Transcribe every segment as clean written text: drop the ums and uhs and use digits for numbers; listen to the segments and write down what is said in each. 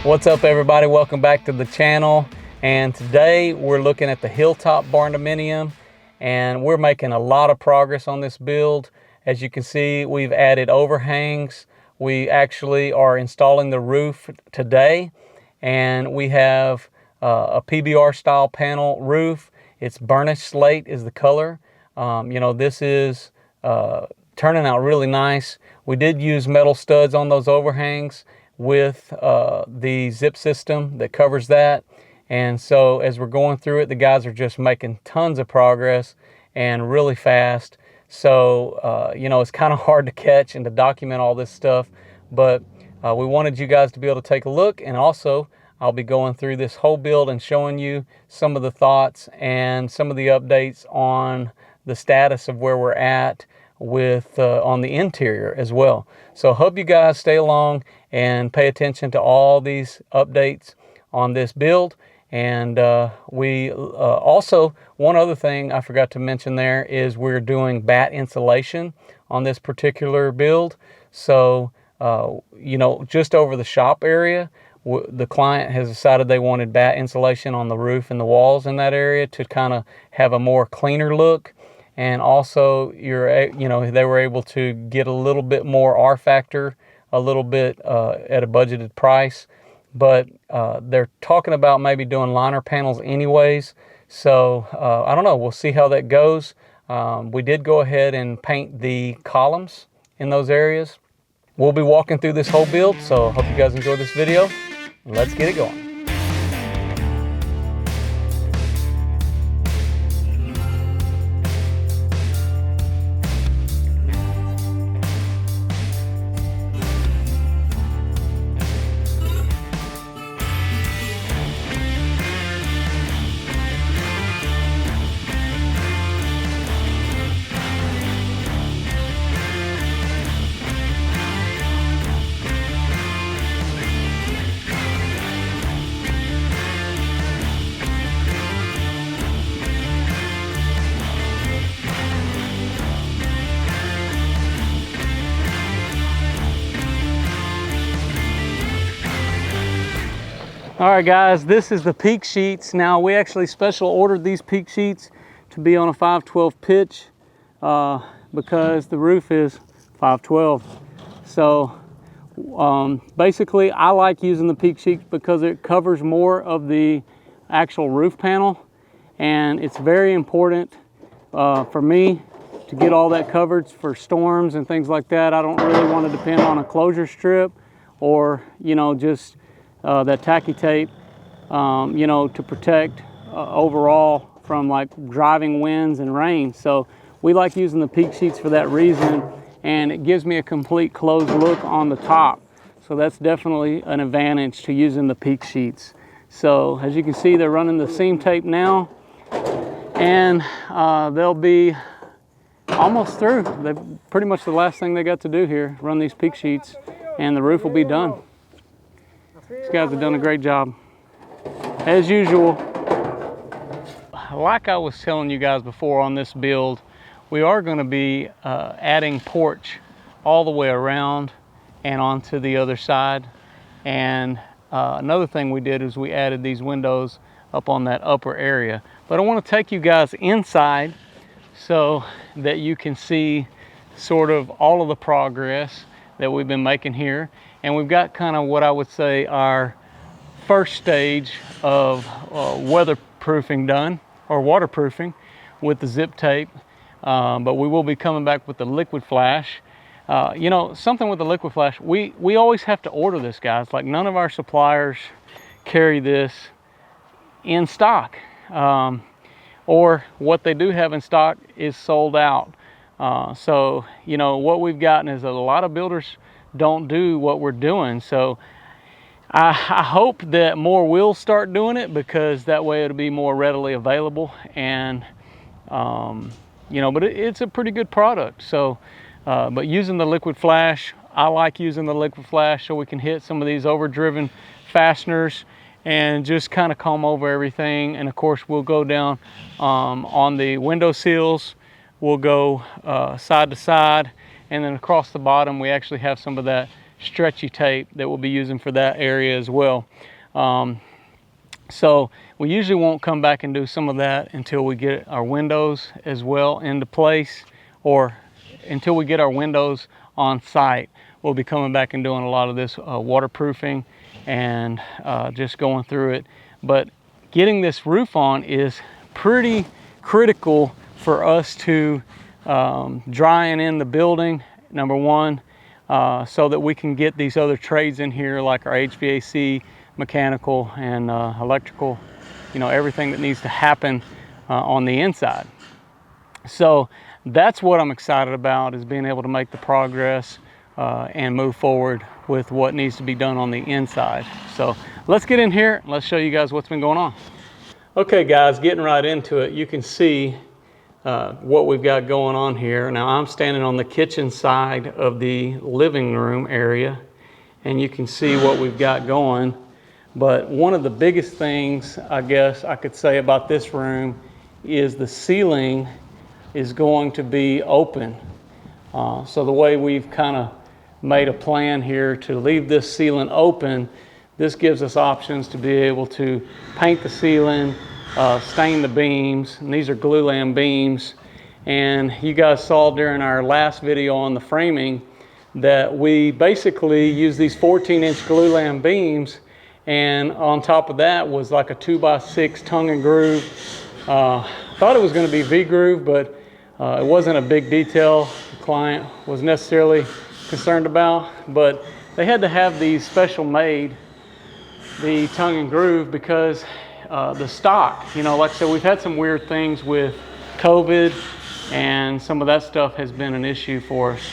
What's up everybody, welcome back to the channel. And today we're looking at the Hilltop Barndominium and we're making a lot of progress on this build. As you can see, we've added overhangs. We actually are installing the roof today, and we have a PBR style panel roof. It's burnished slate is the color. This is turning out really nice. We did use metal studs on those overhangs with the zip system that covers that. And so as we're going through it, the guys are just making tons of progress and really fast. So, it's kind of hard to catch and to document all this stuff, but we wanted you guys to be able to take a look. And also I'll be going through this whole build and showing you some of the thoughts and some of the updates on the status of where we're at with on the interior as well. So I hope you guys stay along and pay attention to all these updates on this build. And we also, one other thing I forgot to mention there is we're doing bat insulation on this particular build. So just over the shop area, the client has decided they wanted bat insulation on the roof and the walls in that area to kind of have a more cleaner look. And also they were able to get a little bit more R factor, a little bit at a budgeted price. But they're talking about maybe doing liner panels anyways. So I don't know, we'll see how that goes. We did go ahead and paint the columns in those areas. We'll be walking through this whole build, so I hope you guys enjoy this video. Let's get it going. All right guys, this is the peak sheets. Now we actually special ordered these peak sheets to be on a 512 pitch because the roof is 512. So basically I like using the peak sheets because it covers more of the actual roof panel, and it's very important for me to get all that covered for storms and things like that. I don't really want to depend on a closure strip or just that tacky tape, to protect overall from like driving winds and rain. So we like using the peak sheets for that reason, and it gives me a complete closed look on the top. So that's definitely an advantage to using the peak sheets. So as you can see, they're running the seam tape now, and they'll be almost through. They're pretty much the last thing they got to do here, run these peak sheets, and the roof will be done. These guys have done a great job. As usual, like I was telling you guys before on this build, we are going to be adding porch all the way around and onto the other side. And another thing we did is we added these windows up on that upper area. But I want to take you guys inside so that you can see sort of all of the progress that we've been making here. And we've got kind of what I would say our first stage of weatherproofing done, or waterproofing with the zip tape. But we will be coming back with the liquid flash. Something with the liquid flash, we always have to order this, guys. Like, none of our suppliers carry this in stock. Or what they do have in stock is sold out. So what we've gotten is a lot of builders don't do what we're doing. So I hope that more will start doing it, because that way it'll be more readily available. And but it's a pretty good product. So but using the liquid flash, I like using the liquid flash so we can hit some of these overdriven fasteners and just kind of comb over everything. And of course we'll go down on the window sills, we'll go side to side, and then across the bottom we actually have some of that stretchy tape that we'll be using for that area as well. So we usually won't come back and do some of that until we get our windows as well into place, or until we get our windows on site. We'll be coming back and doing a lot of this waterproofing and just going through it. But getting this roof on is pretty critical for us to drying in the building, number one, so that we can get these other trades in here, like our HVAC, mechanical, and electrical, you know, everything that needs to happen on the inside. So that's what I'm excited about, is being able to make the progress and move forward with what needs to be done on the inside. So let's get in here. Let's show you guys what's been going on. Okay guys, getting right into it, you can see what we've got going on here. Now I'm standing on the kitchen side of the living room area, and you can see what we've got going. But one of the biggest things I guess I could say about this room is the ceiling is going to be open. So the way we've kind of made a plan here to leave this ceiling open, this gives us options to be able to paint the ceiling, stain the beams, and these are glulam beams. And you guys saw during our last video on the framing that we basically use these 14-inch glulam beams, and on top of that was like a 2x6 tongue and groove. Thought it was going to be V-groove, but it wasn't a big detail the client was necessarily concerned about, but they had to have these special made, the tongue and groove, because the stock, you know, like I said, we've had some weird things with COVID, and some of that stuff has been an issue for us.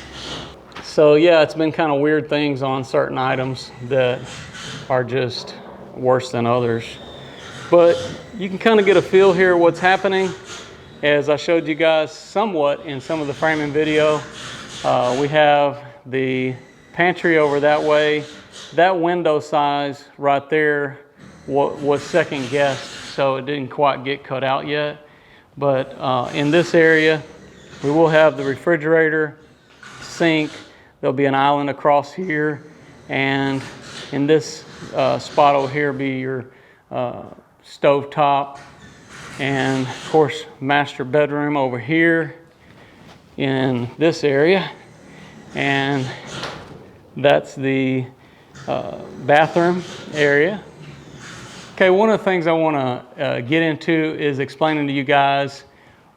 So yeah, it's been kind of weird things on certain items that are just worse than others. But you can kind of get a feel here what's happening. As I showed you guys somewhat in some of the framing video, we have the pantry over that way. That window size right there was second guessed, so it didn't quite get cut out yet. But in this area, we will have the refrigerator, sink. There'll be an island across here, and in this spot over here be your stove top, and of course master bedroom over here in this area, and that's the bathroom area. Okay, one of the things I want to get into is explaining to you guys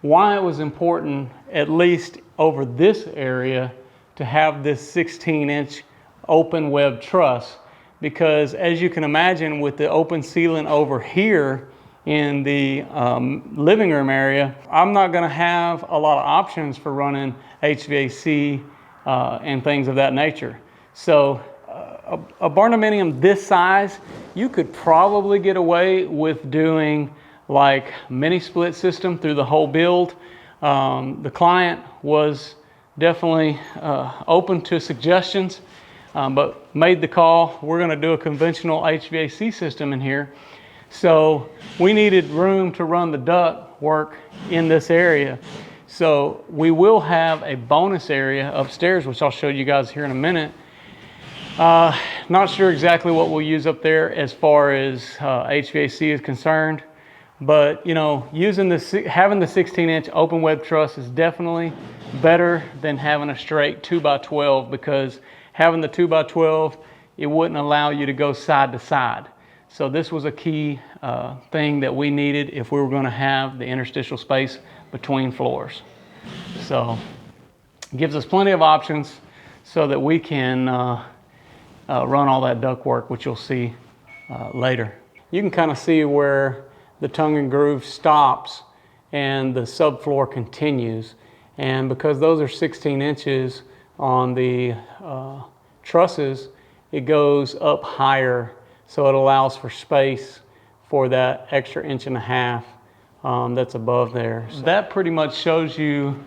why it was important, at least over this area, to have this 16-inch open web truss. Because as you can imagine, with the open ceiling over here in the living room area, I'm not going to have a lot of options for running HVAC and things of that nature. So a barndominium this size, you could probably get away with doing like mini split system through the whole build. The client was definitely open to suggestions, but made the call. We're going to do a conventional HVAC system in here. So we needed room to run the duct work in this area. So we will have a bonus area upstairs, which I'll show you guys here in a minute. Not sure exactly what we'll use up there as far as HVAC is concerned, but you know, having the 16-inch open web truss is definitely better than having a straight 2x12, because having the 2x12, it wouldn't allow you to go side to side. So this was a key thing that we needed if we were going to have the interstitial space between floors. So it gives us plenty of options so that we can run all that duct work, which you'll see later. You can kind of see where the tongue and groove stops and the subfloor continues. And because those are 16 inches on the trusses, it goes up higher, so it allows for space for that extra 1.5 inches that's above there. So that pretty much shows you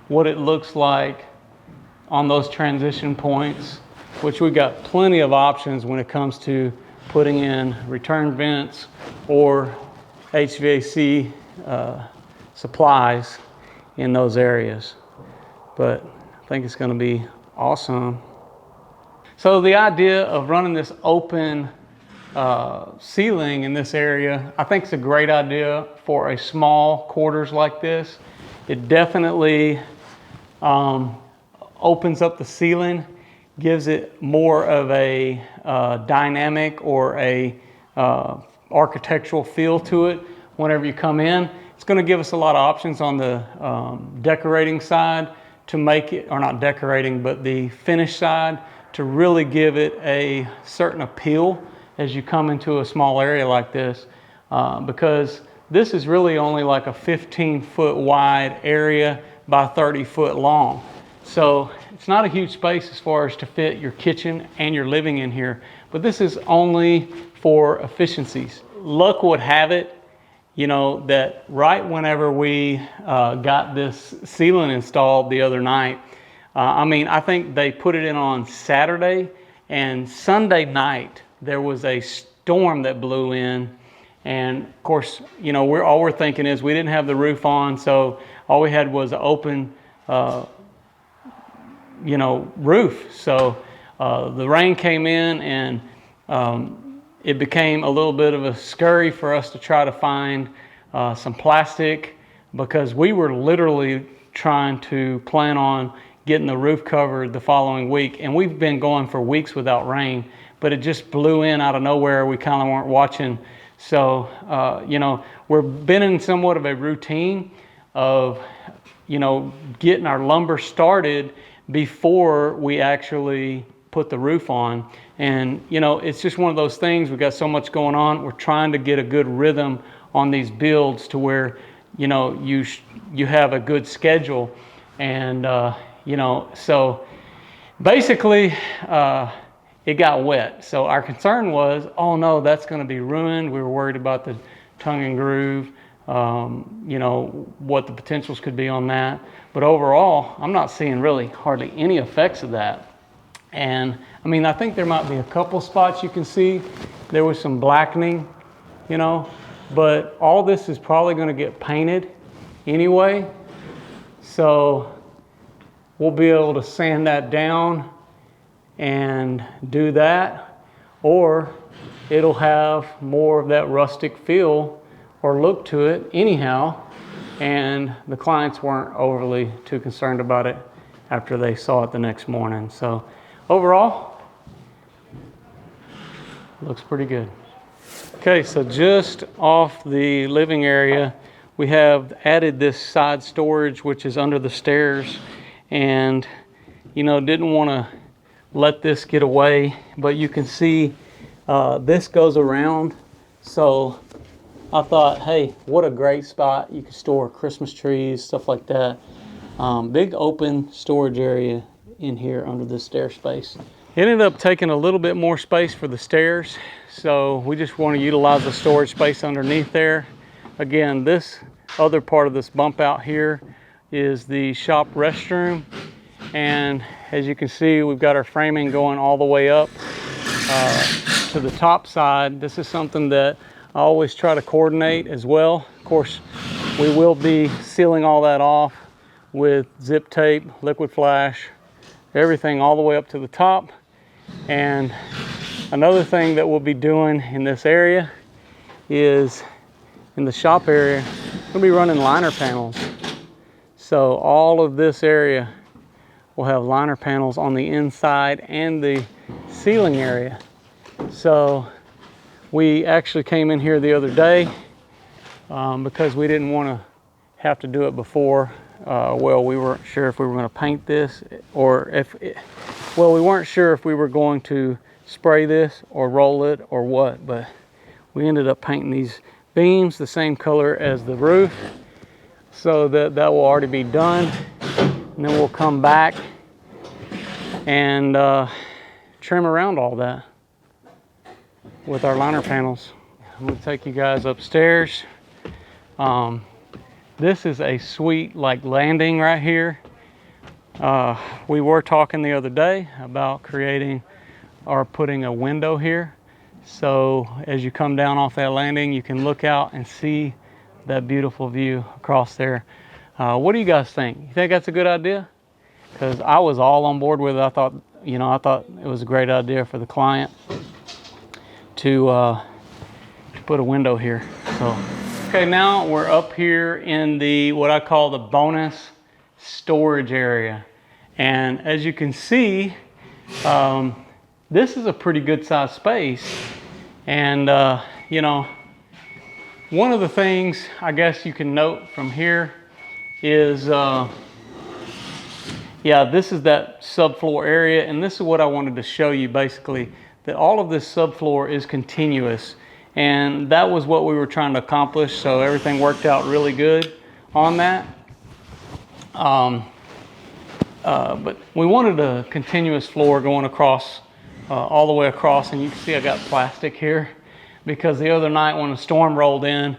what it looks like on those transition points, which we've got plenty of options when it comes to putting in return vents or HVAC supplies in those areas. But I think it's going to be awesome. So the idea of running this open ceiling in this area, I think it's a great idea for a small quarters like this. It definitely opens up the ceiling, gives it more of a dynamic or a architectural feel to it whenever you come in. It's going to give us a lot of options on the decorating side to make it, or not decorating, but the finish side, to really give it a certain appeal as you come into a small area like this, because this is really only like a 15-foot wide area by 30-foot long. So it's not a huge space as far as to fit your kitchen and your living in here, but this is only for efficiencies. Luck would have it, you know, that right whenever we got this ceiling installed the other night, I mean, I think they put it in on Saturday, and Sunday night there was a storm that blew in. And of course, you know, all we're thinking is we didn't have the roof on, so all we had was an open, you know, roof. So the rain came in, and it became a little bit of a scurry for us to try to find some plastic, because we were literally trying to plan on getting the roof covered the following week. And we've been going for weeks without rain, but it just blew in out of nowhere. We kind of weren't watching. So, you know, we've been in somewhat of a routine of, you know, getting our lumber started before we actually put the roof on. And, you know, it's just one of those things. We've got so much going on. We're trying to get a good rhythm on these builds to where, you know, you have a good schedule. And, you know, so basically, it got wet. So our concern was, oh no, that's going to be ruined. We were worried about the tongue and groove, you know, what the potentials could be on that. But overall, I'm not seeing really hardly any effects of that. And I mean, I think there might be a couple spots you can see. There was some blackening, you know, but all this is probably going to get painted anyway. So we'll be able to sand that down and do that, or it'll have more of that rustic feel or look to it anyhow, and the clients weren't overly too concerned about it after they saw it the next morning. So overall, looks pretty good. Okay, so just off the living area, we have added this side storage, which is under the stairs, and you know, didn't want to let this get away, but you can see this goes around. So I thought, hey, what a great spot. You can store Christmas trees, stuff like that. Big open storage area in here under this stair space. It ended up taking a little bit more space for the stairs, so we just want to utilize the storage space underneath there. Again, this other part of this bump out here is the shop restroom, and as you can see, we've got our framing going all the way up to the top side. This is something that I always try to coordinate as well. Of course, we will be sealing all that off with zip tape, liquid flash, everything all the way up to the top. And another thing that we'll be doing in this area is in the shop area, we'll be running liner panels. So all of this area will have liner panels on the inside and the ceiling area. So we actually came in here the other day because we didn't want to have to do it before. Well, we weren't sure if we were going to paint this, or we weren't sure if we were going to spray this or roll it or what, but we ended up painting these beams the same color as the roof, so that will already be done. And then we'll come back and trim around all that with our liner panels. I'm going to take you guys upstairs. This is a sweet like landing right here. We were talking the other day about creating or putting a window here. So as you come down off that landing, you can look out and see that beautiful view across there. What do you guys think? You think that's a good idea? because I was all on board with it. I thought it was a great idea for the client to put a window here. So, okay, now we're up here in the, what I call the bonus storage area. And as you can see, this is a pretty good sized space. And, one of the things I guess you can note from here is, this is that subfloor area. And this is what I wanted to show you, basically, that all of this subfloor is continuous. And that was what we were trying to accomplish. So everything worked out really good on that. But we wanted a continuous floor going across, all the way across. And you can see I got plastic here because the other night when a storm rolled in,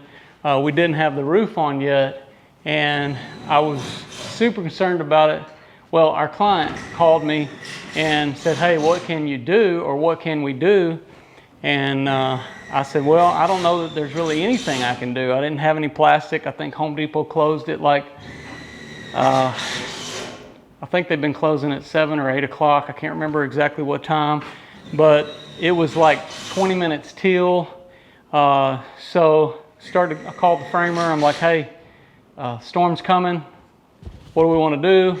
we didn't have the roof on yet. And I was super concerned about it. Well, our client called me and said, hey, what can you do, or what can we do? And I said, well, I don't know that there's really anything I can do. I didn't have any plastic. I think Home Depot closed it like, I think they've been closing at 7 or 8 o'clock. I can't remember exactly what time, but it was like 20 minutes till. So I called the framer. I'm like, hey, storm's coming. What do we want to do?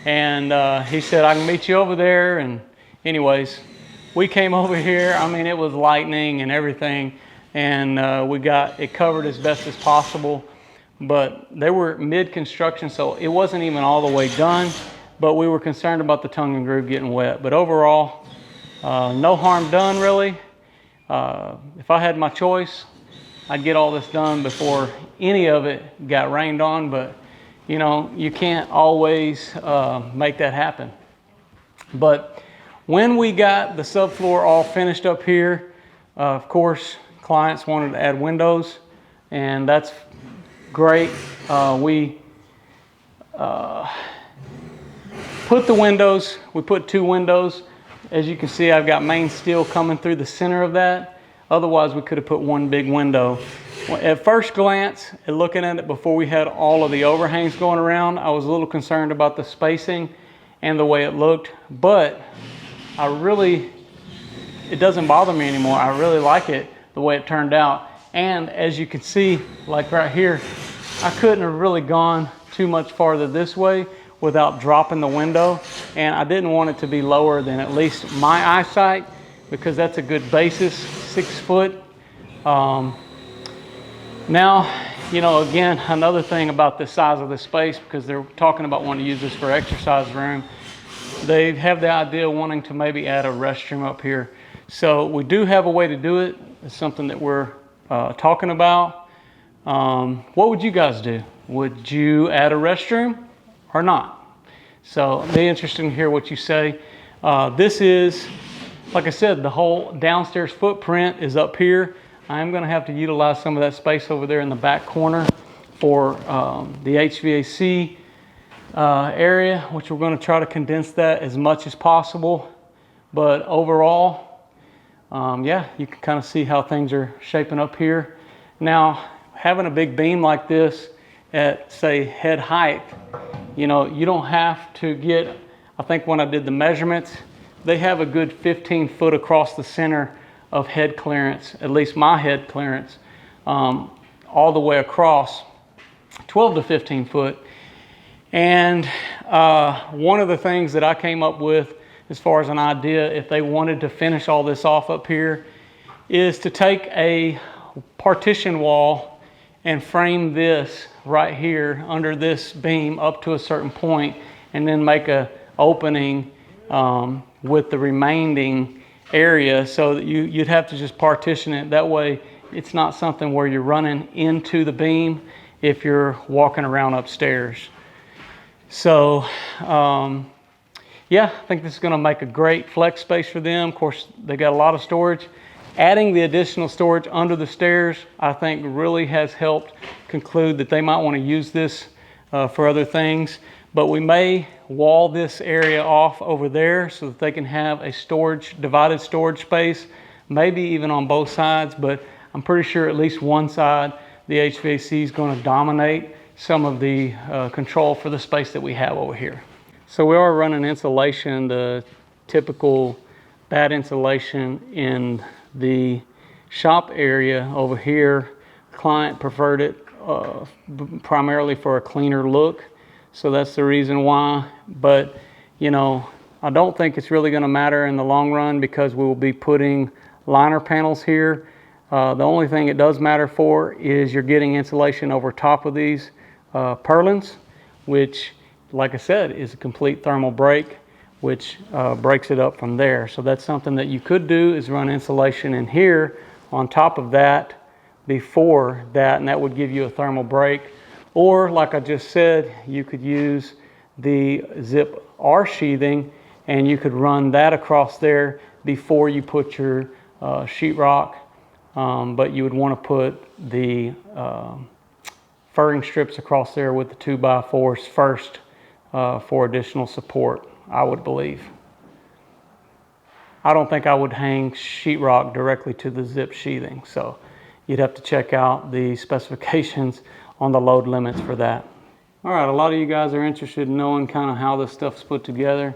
And he said, I can meet you over there. And anyways, we came over here. I mean, it was lightning and everything. And we got it covered as best as possible. But they were mid-construction, so it wasn't even all the way done. But we were concerned about the tongue and groove getting wet. But overall, no harm done, really. If I had my choice, I'd get all this done before any of it got rained on. But, you can't always make that happen. But when we got the subfloor all finished up here, of course, clients wanted to add windows, and that's great. We put the windows, we put 2 windows. As you can see, I've got main steel coming through the center of that. Otherwise, we could have put one big window. At first glance, at looking at it before we had all of the overhangs going around, I was a little concerned about the spacing and the way it looked, but it doesn't bother me anymore. I really like it the way it turned out. And as you can see, like right here, I couldn't have really gone too much farther this way without dropping the window. And I didn't want it to be lower than at least my eyesight, because that's a good basis, 6 foot. Now, again, another thing about the size of the space, because they're talking about wanting to use this for exercise room, they have the idea of wanting to maybe add a restroom up here. So we do have a way to do it. It's something that we're talking about. What would you guys do? Would you add a restroom or not? So I'd be interested to hear what you say. This is, like I said, the whole downstairs footprint is up here. I'm going to have to utilize some of that space over there in the back corner for the HVAC area, which we're going to try to condense that as much as possible. But overall, you can kind of see how things are shaping up here. Now, having a big beam like this at, say, head height, you don't have to get, I think when I did the measurements, they have a good 15 foot across the center of head clearance, at least my head clearance, all the way across, 12 to 15 foot. And one of the things that I came up with as far as an idea, if they wanted to finish all this off up here, is to take a partition wall and frame this right here under this beam up to a certain point, and then make a opening with the remaining area, so that you'd have to just partition it. That way it's not something where you're running into the beam if you're walking around upstairs. So I think this is going to make a great flex space for them. Of course, they got a lot of storage. Adding the additional storage under the stairs, I think, really has helped conclude that they might want to use this for other things. But we may wall this area off over there so that they can have a divided storage space, maybe even on both sides. But I'm pretty sure at least one side, the HVAC is going to dominate some of the control for the space that we have over here. So we are running insulation, the typical bad insulation in the shop area over here. Client preferred it primarily for a cleaner look, so that's the reason why. But you know, I don't think it's really going to matter in the long run because we will be putting liner panels here. The only thing it does matter for is you're getting insulation over top of these purlins, which, like I said, is a complete thermal break, which breaks it up from there. So that's something that you could do, is run insulation in here on top of that before that, and that would give you a thermal break. Or like I just said, you could use the zip R sheathing and you could run that across there before you put your sheetrock. But you would want to put the furring strips across there with the 2x4s first for additional support, I would believe. I don't think I would hang sheetrock directly to the zip sheathing, so you'd have to check out the specifications on the load limits for that. All right, a lot of you guys are interested in knowing kind of how this stuff's put together.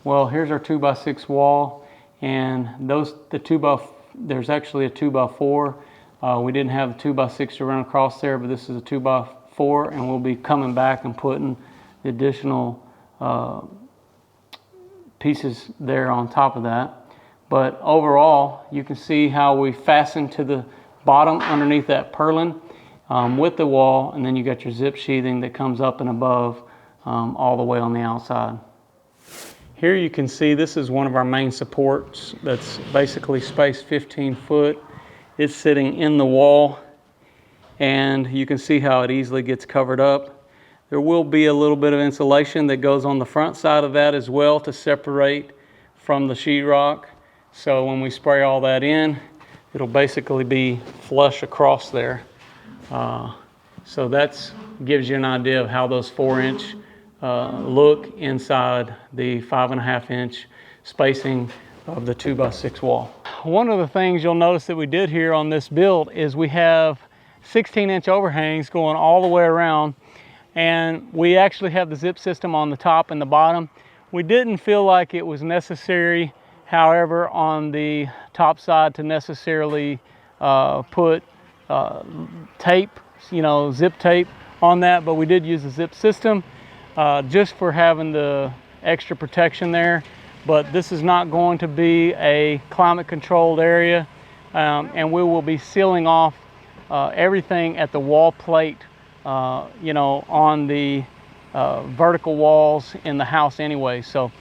Well, here's our 2x6 wall, and there's actually a 2x4. We didn't have the 2x6 to run across there, but this is a 2x4, and we'll be coming back and putting the additional pieces there on top of that. But overall, you can see how we fasten to the bottom underneath that purlin with the wall, and then you got your zip sheathing that comes up and above all the way on the outside. Here you can see this is one of our main supports that's basically spaced 15 foot. It's sitting in the wall, and you can see how it easily gets covered up. There will be a little bit of insulation that goes on the front side of that as well to separate from the sheetrock. So when we spray all that in, it'll basically be flush across there. So that gives you an idea of how those 4-inch look inside the 5.5-inch spacing of the 2x6 wall. One of the things you'll notice that we did here on this build is we have 16-inch overhangs going all the way around, and we actually have the zip system on the top and the bottom. We didn't feel like it was necessary, however, on the top side to necessarily put tape, zip tape on that, but we did use the zip system just for having the extra protection there. But this is not going to be a climate controlled area, and we will be sealing off everything at the wall plate, on the vertical walls in the house anyway. So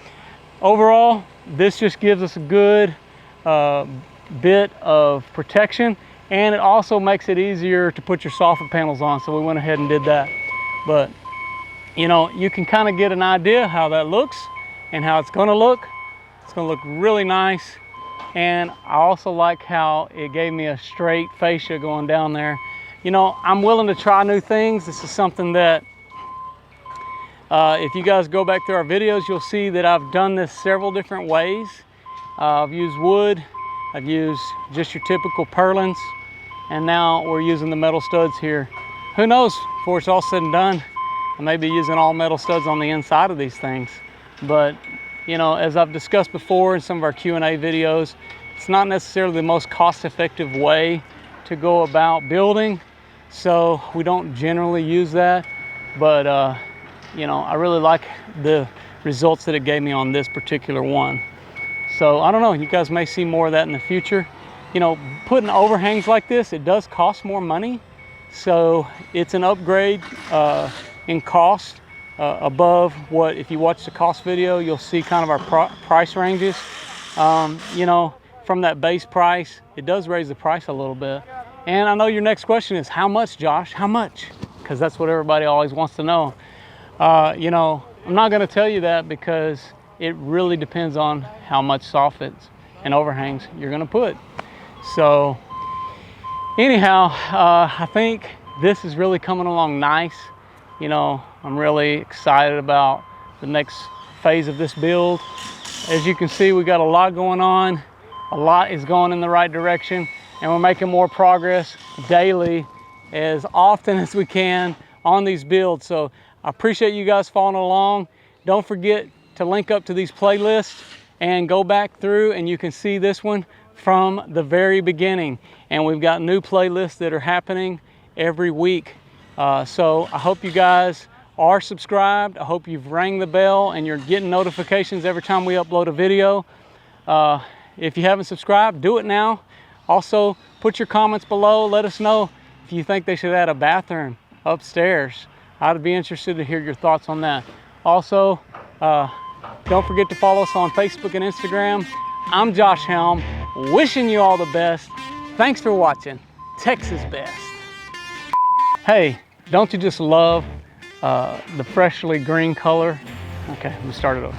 overall, this just gives us a good bit of protection, and it also makes it easier to put your soffit panels on, so we went ahead and did that. But you can kind of get an idea how that looks and how it's going to look. It's going to look really nice, and I also like how it gave me a straight fascia going down there. I'm willing to try new things. This is something that if you guys go back through our videos, you'll see that I've done this several different ways. I've used wood, I've used just your typical purlins, and now we're using the metal studs here. Who knows, before it's all said and done, I may be using all metal studs on the inside of these things. But as I've discussed before in some of our Q&A videos, it's not necessarily the most cost-effective way to go about building, so we don't generally use that. But I really like the results that it gave me on this particular one. So I don't know, you guys may see more of that in the future. Putting overhangs like this, it does cost more money, so it's an upgrade in cost above what, if you watch the cost video, you'll see kind of our price ranges. From that base price, it does raise the price a little bit. And I know your next question is, how much, Josh? How much? Because that's what everybody always wants to know. I'm not going to tell you that because it really depends on how much soffits and overhangs you're going to put. So anyhow, I think this is really coming along nice. I'm really excited about the next phase of this build. As you can see, we got a lot going on. A lot is going in the right direction, and we're making more progress daily, as often as we can on these builds. So I appreciate you guys following along. don't forget to link up to these playlists and go back through, and you can see this one from the very beginning. And we've got new playlists that are happening every week. So I hope you guys are subscribed. I hope you've rang the bell and you're getting notifications every time we upload a video. If you haven't subscribed, do it now. Also, put your comments below. Let us know if you think they should add a bathroom upstairs. I'd be interested to hear your thoughts on that. Also, don't forget to follow us on Facebook and Instagram. I'm Josh Helm, wishing you all the best. Thanks for watching Texas Best. Hey, don't you just love the freshly green color? Okay, let me start it over.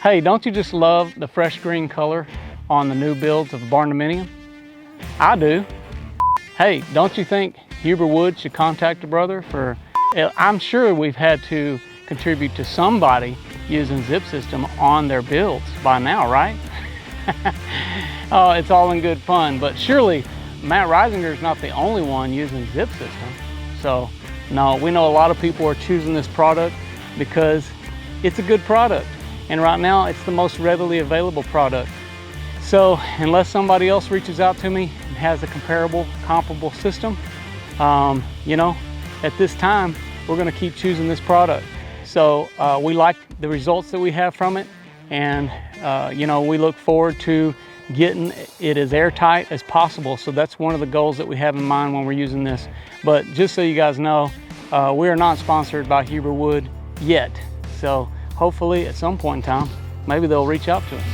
Hey, don't you just love the fresh green color on the new builds of the Barndominium? I do. Hey, don't you think Huber Wood should contact a brother for, I'm sure we've had to contribute to somebody using zip system on their builds by now, right? Oh, it's all in good fun, but surely Matt Reisinger is not the only one using zip system. So no, we know a lot of people are choosing this product because it's a good product. And right now it's the most readily available product. So unless somebody else reaches out to me and has a comparable system, you know, at this time, we're gonna keep choosing this product. So we like the results that we have from it. And you know, we look forward to getting it as airtight as possible. So that's one of the goals that we have in mind when we're using this. But just so you guys know, we are not sponsored by Huber Wood yet. So hopefully at some point in time, maybe they'll reach out to us.